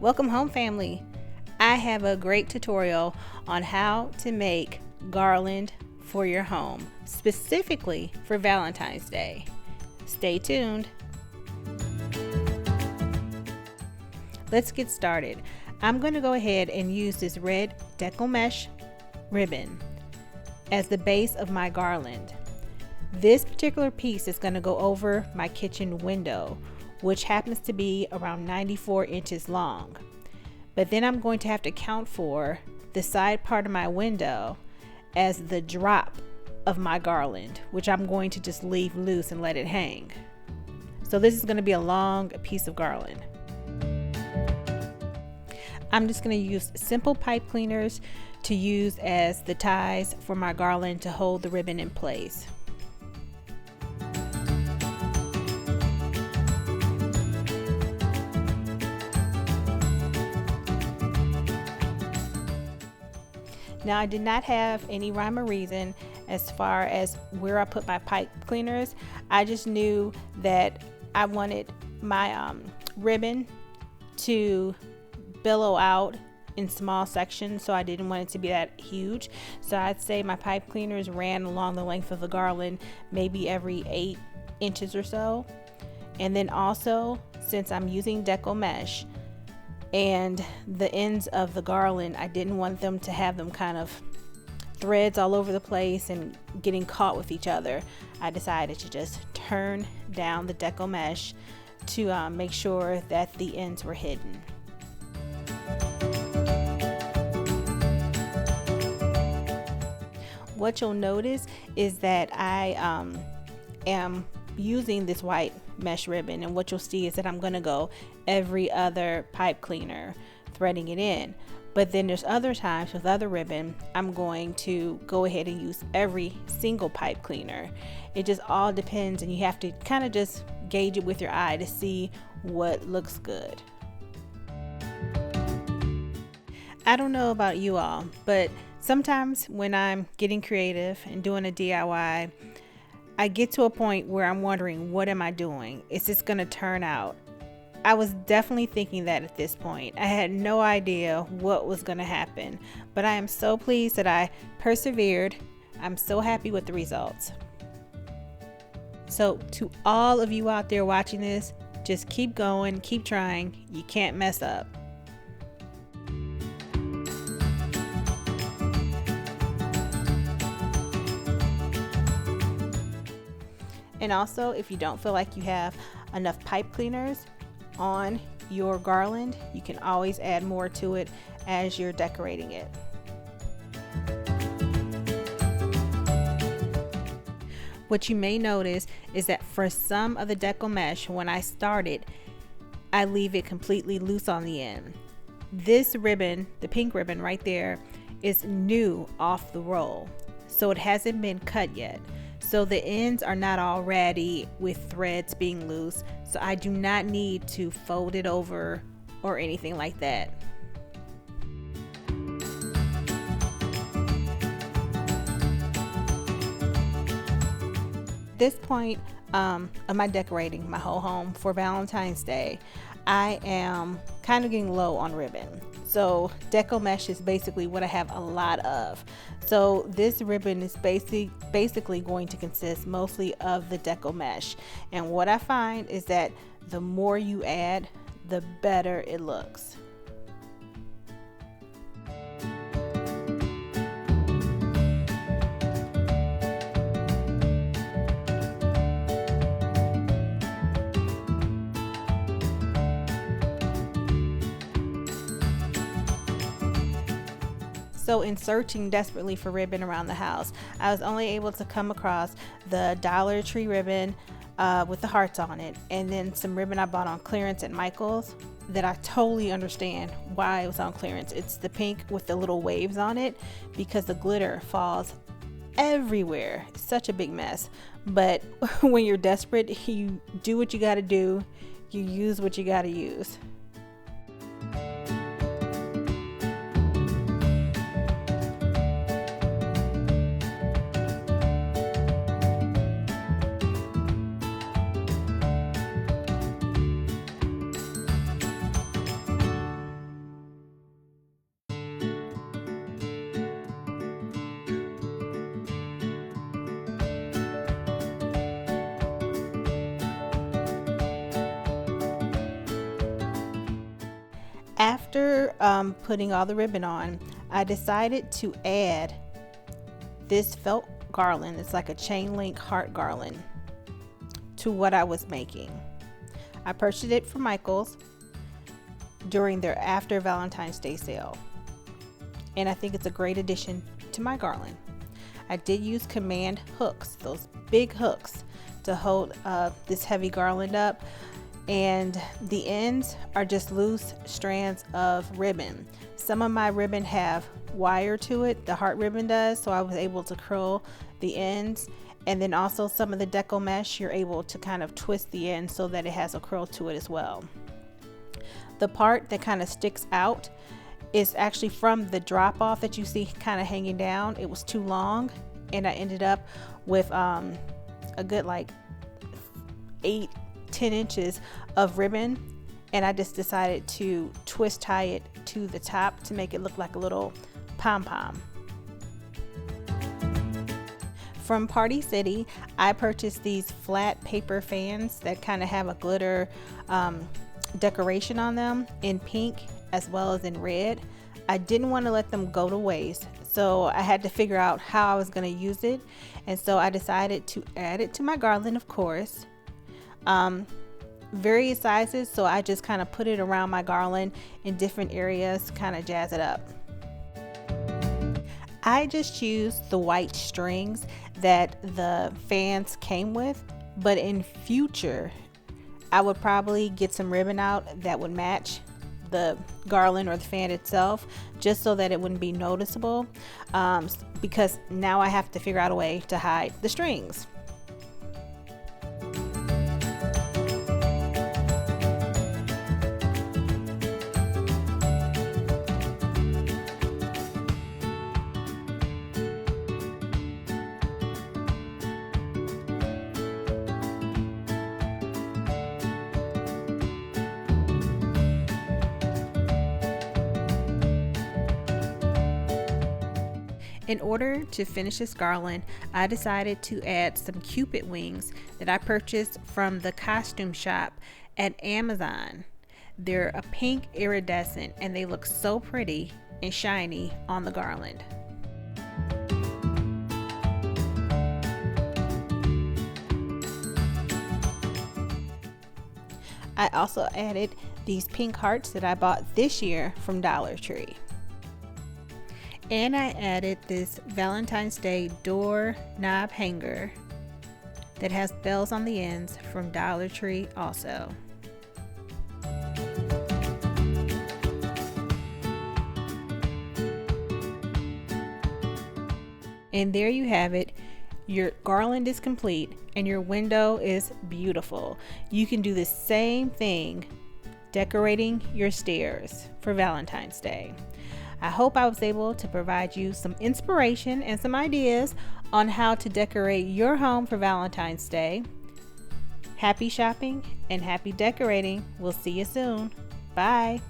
Welcome home, family. I have a great tutorial on how to make garland for your home, specifically for Valentine's Day. Stay tuned. Let's get started. I'm going to go ahead and use this red deco mesh ribbon as the base of my garland. This particular piece is going to go over my kitchen window, which happens to be around 94 inches long. But then I'm going to have to account for the side part of my window as the drop of my garland, which I'm going to just leave loose and let it hang. So this is going to be a long piece of garland. I'm just going to use simple pipe cleaners to use as the ties for my garland to hold the ribbon in place. Now, I did not have any rhyme or reason as far as where I put my pipe cleaners. I just knew that I wanted my ribbon to billow out in small sections, so I didn't want it to be that huge. So I'd say my pipe cleaners ran along the length of the garland, maybe every 8 inches or so. And then also, since I'm using deco mesh, and the ends of the garland, I didn't want them to have them kind of threads all over the place and getting caught with each other. I decided to just turn down the deco mesh to make sure that the ends were hidden. What you'll notice is that I am using this white mesh ribbon, and what you'll see is that I'm going to go every other pipe cleaner threading it in. But then there's other times with other ribbon I'm going to go ahead and use every single pipe cleaner. It just all depends, and you have to kind of just gauge it with your eye to see what looks good. I don't know about you all, but sometimes when I'm getting creative and doing a DIY, I get to a point where I'm wondering, what am I doing? Is this going to turn out? I was definitely thinking that at this point. I had no idea what was going to happen, but I am so pleased that I persevered. I'm so happy with the results. So to all of you out there watching this, just keep going, keep trying. You can't mess up. And also, if you don't feel like you have enough pipe cleaners on your garland, you can always add more to it as you're decorating it. What you may notice is that for some of the deco mesh, when I started, I leave it completely loose on the end. This ribbon, the pink ribbon right there, is new off the roll, so it hasn't been cut yet. So the ends are not all ratty with threads being loose, so I do not need to fold it over or anything like that. At this point of my decorating my whole home for Valentine's Day, I am kind of getting low on ribbon. So deco mesh is basically what I have a lot of. So this ribbon is basically going to consist mostly of the deco mesh. And what I find is that the more you add, the better it looks. So in searching desperately for ribbon around the house, I was only able to come across the Dollar Tree ribbon with the hearts on it, and then some ribbon I bought on clearance at Michael's that I totally understand why it was on clearance. It's the pink with the little waves on it because the glitter falls everywhere. It's such a big mess. But when you're desperate, you do what you got to do. You use what you got to use. After putting all the ribbon on, I decided to add this felt garland. It's like a chain link heart garland to what I was making. I purchased it from Michael's during their after Valentine's Day sale, and I think it's a great addition to my garland. I did use command hooks, those big hooks, to hold this heavy garland up, and the ends are just loose strands of ribbon. Some of my ribbon have wire to it, the heart ribbon does, so I was able to curl the ends, and then also some of the deco mesh, you're able to kind of twist the end so that it has a curl to it as well. The part that kind of sticks out is actually from the drop off that you see kind of hanging down. It was too long, and I ended up with a good like 8-10 inches of ribbon, and I just decided to twist tie it to the top to make it look like a little pom-pom. From Party City, I purchased these flat paper fans that kind of have a glitter decoration on them in pink as well as in red. I didn't want to let them go to waste, so I had to figure out how I was going to use it, and so I decided to add it to my garland, of course. Various sizes, so I just kind of put it around my garland in different areas, kind of jazz it up. I just used the white strings that the fans came with, but in future I would probably get some ribbon out that would match the garland or the fan itself, just so that it wouldn't be noticeable, because now I have to figure out a way to hide the strings. In order to finish this garland, I decided to add some Cupid wings that I purchased from the costume shop at Amazon. They're a pink iridescent, and they look so pretty and shiny on the garland. I also added these pink hearts that I bought this year from Dollar Tree. And I added this Valentine's Day door knob hanger that has bells on the ends from Dollar Tree also. And there you have it. Your garland is complete and your window is beautiful. You can do the same thing decorating your stairs for Valentine's Day. I hope I was able to provide you some inspiration and some ideas on how to decorate your home for Valentine's Day. Happy shopping and happy decorating. We'll see you soon. Bye.